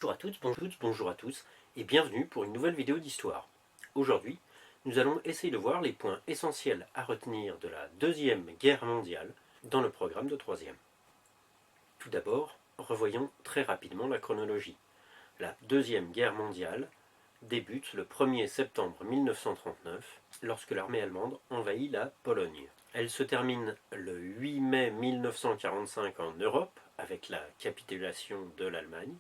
Bonjour à toutes, bonjour à tous, et bienvenue pour une nouvelle vidéo d'histoire. Aujourd'hui, nous allons essayer de voir les points essentiels à retenir de la Deuxième Guerre mondiale dans le programme de troisième. Tout d'abord, revoyons très rapidement la chronologie. La Deuxième Guerre mondiale débute le 1er septembre 1939, lorsque l'armée allemande envahit la Pologne. Elle se termine le 8 mai 1945 en Europe, avec la capitulation de l'Allemagne,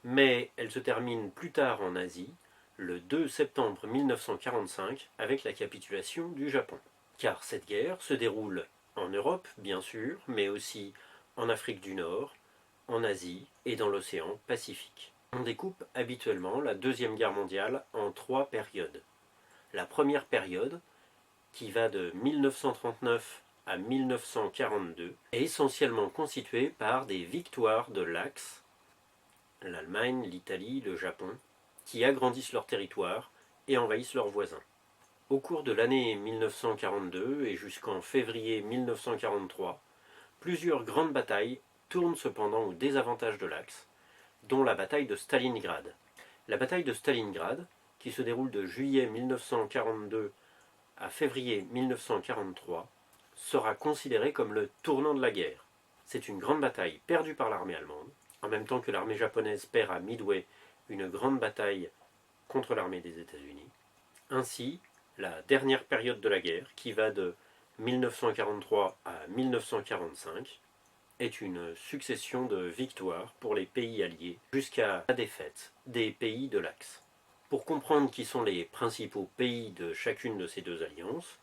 mais elle se termine plus tard en Asie, le 2 septembre 1945, avec la capitulation du Japon. Car cette guerre se déroule en Europe, bien sûr, mais aussi en Afrique du Nord, en Asie et dans l'océan Pacifique. On découpe habituellement la Deuxième Guerre mondiale en trois périodes. La première période, qui va de 1939 à 1942, est essentiellement constituée par des victoires de l'Axe, l'Allemagne, l'Italie, le Japon, qui agrandissent leur territoire et envahissent leurs voisins. Au cours de l'année 1942 et jusqu'en février 1943, plusieurs grandes batailles tournent cependant au désavantage de l'Axe, dont la bataille de Stalingrad. La bataille de Stalingrad, qui se déroule de juillet 1942 à février 1943, sera considérée comme le tournant de la guerre. C'est une grande bataille perdue par l'armée allemande, en même temps que l'armée japonaise perd à Midway une grande bataille contre l'armée des États-Unis. Ainsi, la dernière période de la guerre, qui va de 1943 à 1945, est une succession de victoires pour les pays alliés jusqu'à la défaite des pays de l'Axe. Pour comprendre qui sont les principaux pays de chacune de ces deux alliances,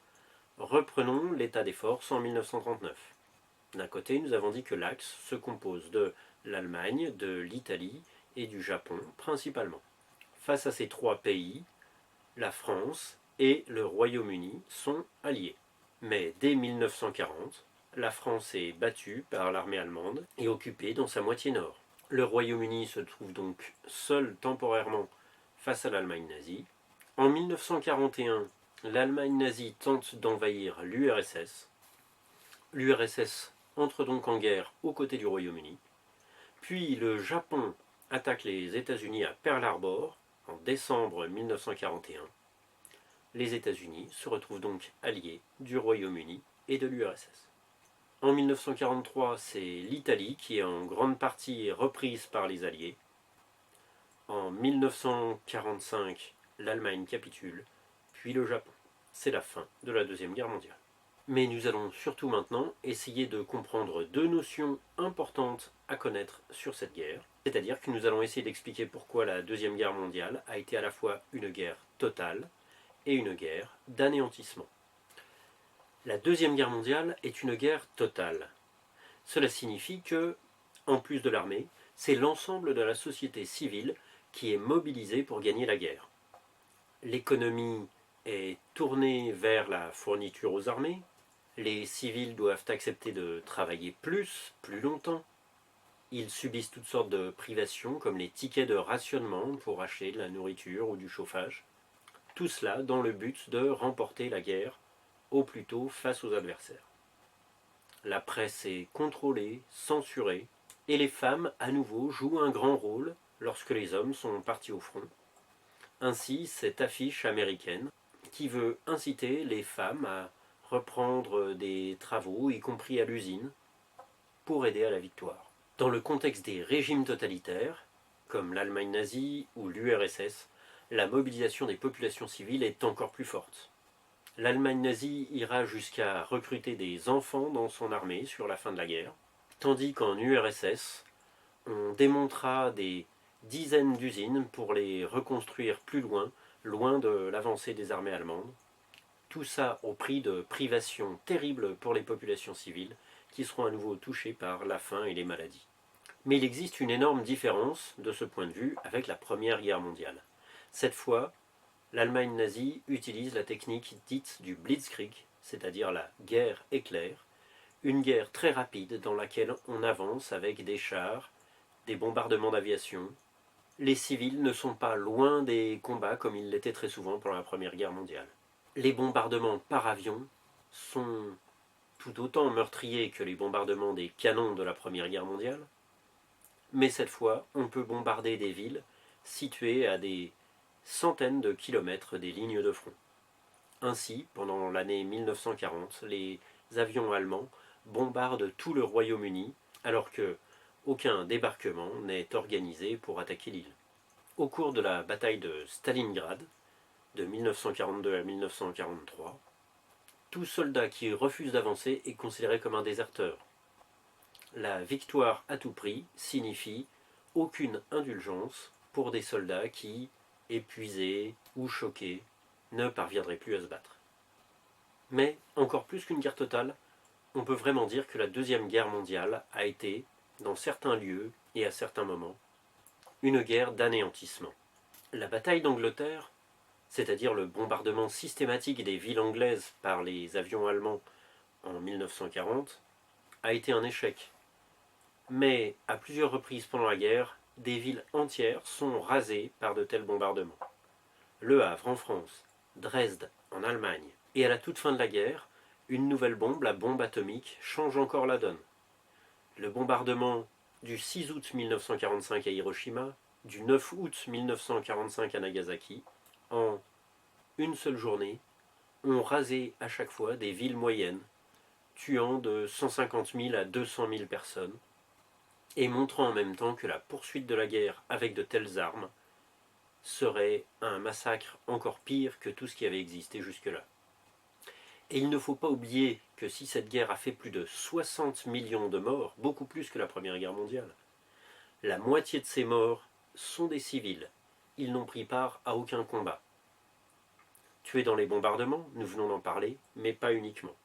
reprenons l'état des forces en 1939. D'un côté, nous avons dit que l'Axe se compose de l'Allemagne, de l'Italie et du Japon principalement. Face à ces trois pays, la France et le Royaume-Uni sont alliés. Mais dès 1940, la France est battue par l'armée allemande et occupée dans sa moitié nord. Le Royaume-Uni se trouve donc seul temporairement face à l'Allemagne nazie. En 1941, l'Allemagne nazie tente d'envahir l'URSS. L'URSS entre donc en guerre aux côtés du Royaume-Uni. Puis le Japon attaque les États-Unis à Pearl Harbor en décembre 1941. Les États-Unis se retrouvent donc alliés du Royaume-Uni et de l'URSS. En 1943, c'est l'Italie qui est en grande partie reprise par les Alliés. En 1945, l'Allemagne capitule, puis le Japon. C'est la fin de la Deuxième Guerre mondiale. Mais nous allons surtout maintenant essayer de comprendre deux notions importantes à connaître sur cette guerre. C'est-à-dire que nous allons essayer d'expliquer pourquoi la Deuxième Guerre mondiale a été à la fois une guerre totale et une guerre d'anéantissement. La Deuxième Guerre mondiale est une guerre totale. Cela signifie que, en plus de l'armée, c'est l'ensemble de la société civile qui est mobilisée pour gagner la guerre. L'économie est tournée vers la fourniture aux armées. Les civils doivent accepter de travailler plus longtemps. Ils subissent toutes sortes de privations comme les tickets de rationnement pour acheter de la nourriture ou du chauffage. Tout cela dans le but de remporter la guerre au plus tôt face aux adversaires. La presse est contrôlée, censurée, et les femmes à nouveau jouent un grand rôle lorsque les hommes sont partis au front. Ainsi, cette affiche américaine qui veut inciter les femmes à reprendre des travaux, y compris à l'usine, pour aider à la victoire. Dans le contexte des régimes totalitaires, comme l'Allemagne nazie ou l'URSS, la mobilisation des populations civiles est encore plus forte. L'Allemagne nazie ira jusqu'à recruter des enfants dans son armée sur la fin de la guerre, tandis qu'en URSS, on démontera des dizaines d'usines pour les reconstruire plus loin, loin de l'avancée des armées allemandes. Tout ça au prix de privations terribles pour les populations civiles qui seront à nouveau touchées par la faim et les maladies. Mais il existe une énorme différence de ce point de vue avec la Première Guerre mondiale. Cette fois, l'Allemagne nazie utilise la technique dite du Blitzkrieg, c'est-à-dire la guerre éclair, une guerre très rapide dans laquelle on avance avec des chars, des bombardements d'aviation. Les civils ne sont pas loin des combats comme ils l'étaient très souvent pendant la Première Guerre mondiale. Les bombardements par avion sont tout autant meurtriers que les bombardements des canons de la Première Guerre mondiale, mais cette fois, on peut bombarder des villes situées à des centaines de kilomètres des lignes de front. Ainsi, pendant l'année 1940, les avions allemands bombardent tout le Royaume-Uni, alors que aucun débarquement n'est organisé pour attaquer l'île. Au cours de la bataille de Stalingrad, de 1942 à 1943, tout soldat qui refuse d'avancer est considéré comme un déserteur. La victoire à tout prix signifie aucune indulgence pour des soldats qui, épuisés ou choqués, ne parviendraient plus à se battre. Mais, encore plus qu'une guerre totale, on peut vraiment dire que la Deuxième Guerre mondiale a été, dans certains lieux et à certains moments, une guerre d'anéantissement. La bataille d'Angleterre, c'est-à-dire le bombardement systématique des villes anglaises par les avions allemands en 1940, a été un échec. Mais, à plusieurs reprises pendant la guerre, des villes entières sont rasées par de tels bombardements. Le Havre en France, Dresde en Allemagne, et à la toute fin de la guerre, une nouvelle bombe, la bombe atomique, change encore la donne. Le bombardement du 6 août 1945 à Hiroshima, du 9 août 1945 à Nagasaki, en une seule journée, ont rasé à chaque fois des villes moyennes, tuant de 150 000 à 200 000 personnes, et montrant en même temps que la poursuite de la guerre avec de telles armes serait un massacre encore pire que tout ce qui avait existé jusque-là. Et il ne faut pas oublier que si cette guerre a fait plus de 60 millions de morts, beaucoup plus que la Première Guerre mondiale, la moitié de ces morts sont des civils. Ils n'ont pris part à aucun combat. Tués dans les bombardements, nous venons d'en parler, mais pas uniquement.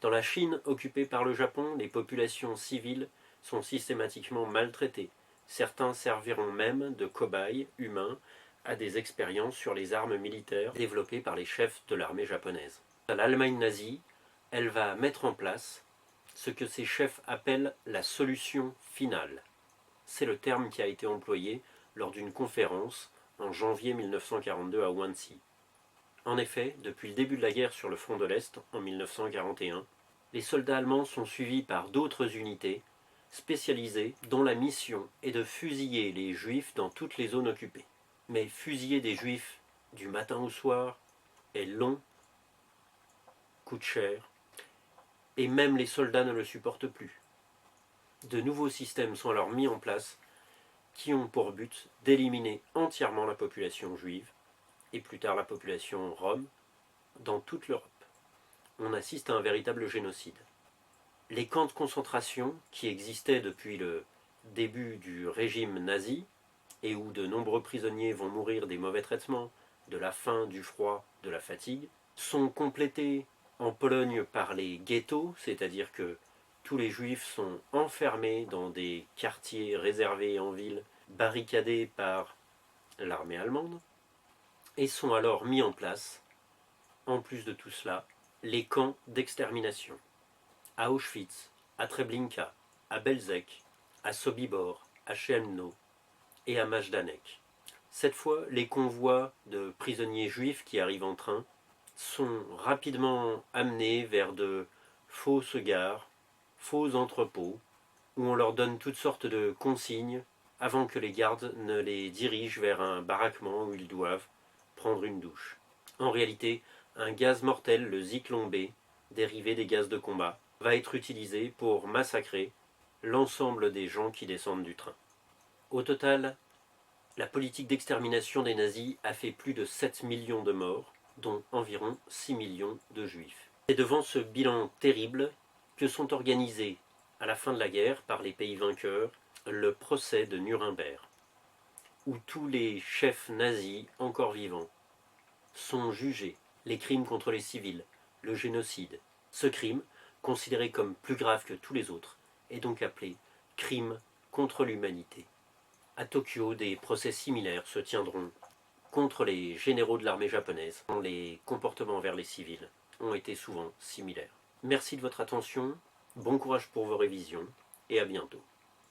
Dans la Chine occupée par le Japon, les populations civiles sont systématiquement maltraitées. Certains serviront même de cobayes humains à des expériences sur les armes militaires développées par les chefs de l'armée japonaise. L'Allemagne nazie, elle va mettre en place ce que ses chefs appellent la solution finale. C'est le terme qui a été employé lors d'une conférence en janvier 1942 à Wannsee. En effet, depuis le début de la guerre sur le front de l'Est, en 1941, les soldats allemands sont suivis par d'autres unités spécialisées dont la mission est de fusiller les juifs dans toutes les zones occupées. Mais fusiller des juifs du matin au soir est long, coûte cher, et même les soldats ne le supportent plus. De nouveaux systèmes sont alors mis en place qui ont pour but d'éliminer entièrement la population juive, et plus tard la population rome, dans toute l'Europe. On assiste à un véritable génocide. Les camps de concentration qui existaient depuis le début du régime nazi, et où de nombreux prisonniers vont mourir des mauvais traitements, de la faim, du froid, de la fatigue, sont complétés en Pologne par les ghettos, c'est-à-dire que tous les juifs sont enfermés dans des quartiers réservés en ville, barricadés par l'armée allemande, et sont alors mis en place, en plus de tout cela, les camps d'extermination. À Auschwitz, à Treblinka, à Belzec, à Sobibor, à Chełmno et à Majdanek. Cette fois, les convois de prisonniers juifs qui arrivent en train sont rapidement amenés vers de fausses gares, faux entrepôts, où on leur donne toutes sortes de consignes avant que les gardes ne les dirigent vers un baraquement où ils doivent prendre une douche. En réalité, un gaz mortel, le Zyklon B, dérivé des gaz de combat, va être utilisé pour massacrer l'ensemble des gens qui descendent du train. Au total, la politique d'extermination des nazis a fait plus de 7 millions de morts, dont environ 6 millions de juifs. C'est devant ce bilan terrible que sont organisés, à la fin de la guerre, par les pays vainqueurs, le procès de Nuremberg, où tous les chefs nazis encore vivants sont jugés, les crimes contre les civils, le génocide. Ce crime, considéré comme plus grave que tous les autres, est donc appelé crime contre l'humanité. À Tokyo, des procès similaires se tiendront contre les généraux de l'armée japonaise, dont les comportements envers les civils ont été souvent similaires. Merci de votre attention, bon courage pour vos révisions, et à bientôt.